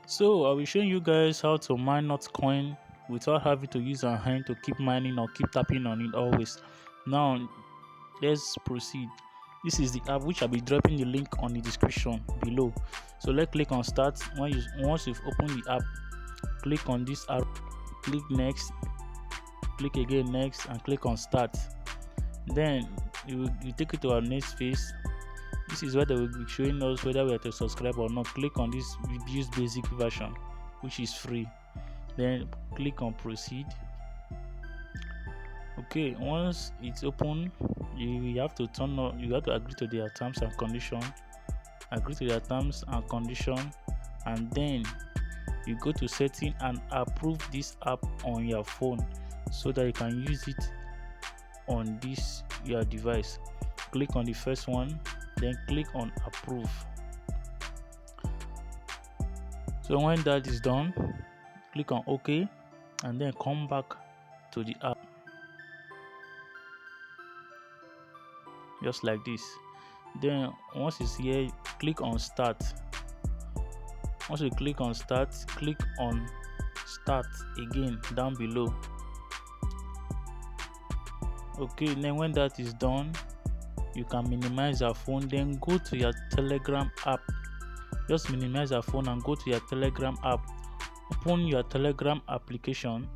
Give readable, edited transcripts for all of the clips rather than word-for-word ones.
So I will show you guys how to mine Notcoin without having to use our hand to keep mining or keep tapping on it always. Now let's proceed. This is the app which I'll be dropping the link on the description below. So let's click on start. Once you've opened the app, click on this arrow, click next, click again next, and click on start. Then you take it to our next phase. This is where they will be showing us whether we have to subscribe or not. Click on this use basic version, which is free. Then click on proceed. Okay, once it's open, you have to turn on, you have to agree to their terms and condition, and then you go to setting and approve this app on your phone so that you can use it on this your device. Click on the first one, then click on approve. So when that is done, click on OK and then come back to the app just like this. Then once it's here, click on start. Once you click on start, click on start again down below. Okay, then when that is done, you can minimize your phone, then go to your Telegram app. Just minimize your phone and go to your Telegram app. Open your Telegram application.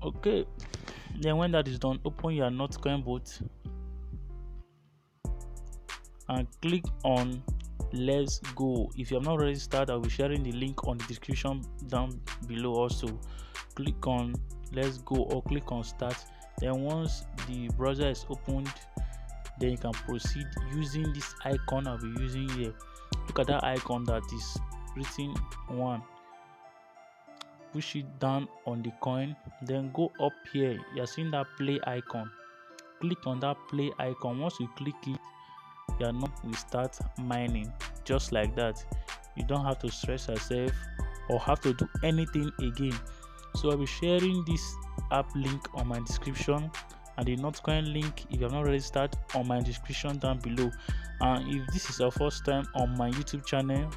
Okay, then when that is done, open your Notcoin bot and click on let's go. If you have not already started, I'll be sharing the link on the description down below. Also click on let's go or click on start. Then once the browser is opened, then you can proceed using this icon I'll be using here. Look at that icon that is written one. Push it down on the coin, then go up here. You're seeing that play icon. Click on that play icon. Once you click it, your node will start mining just like that. You don't have to stress yourself or have to do anything again. So I'll be sharing this app link on my description and the Notcoin link, if you have not already started, on my description down below. And if this is your first time on my YouTube channel,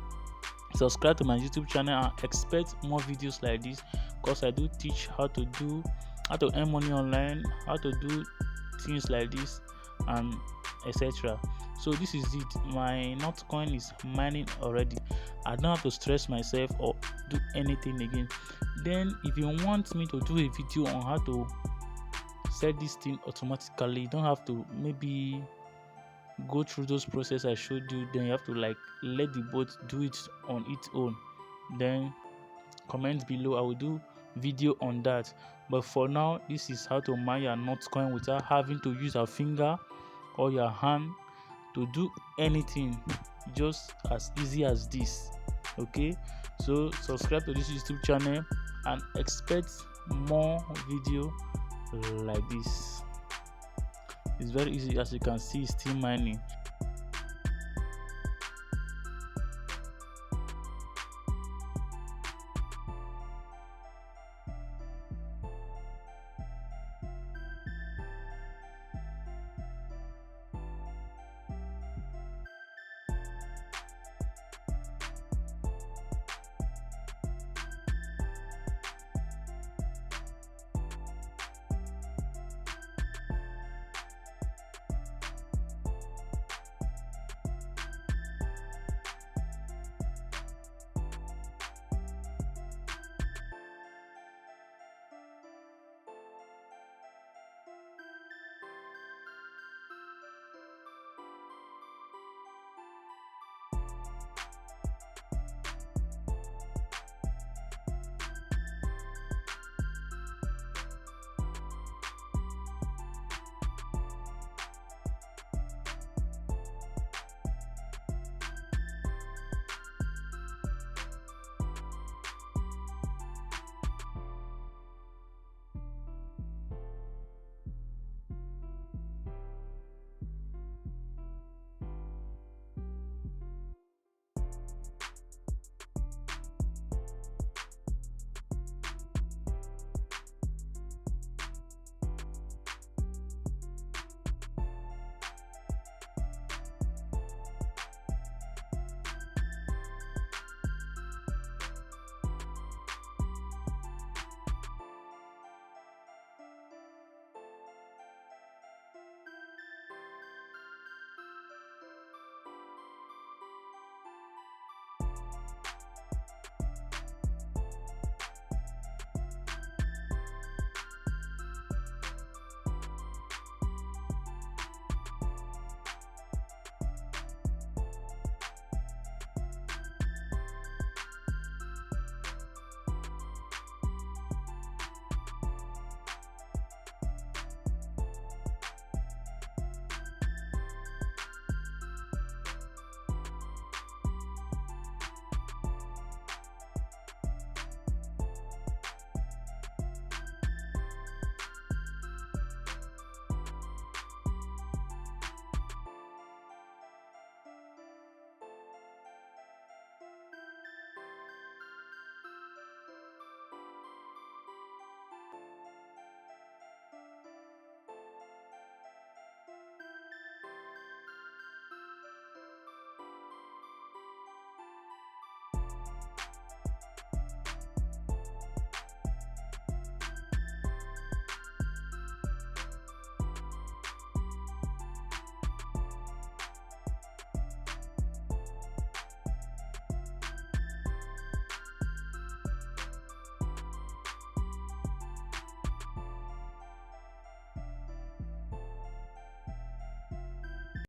subscribe to my YouTube channel and expect more videos like this, because I do teach how to earn money online, how to do things like this, and etc. So this is it. My Notcoin is mining already. I don't have to stress myself or do anything again. Then if you want me to do a video on how to set this thing automatically, you don't have to maybe go through those process I showed you. Then you have to like let the bot do it on its own. Then comment below, I will do video on that. But for now, this is how to mine your Notcoin without having to use a finger or your hand to do anything, just as easy as this. Okay, so subscribe to this YouTube channel and expect more video like this. It's very easy, as you can see, it's still mining.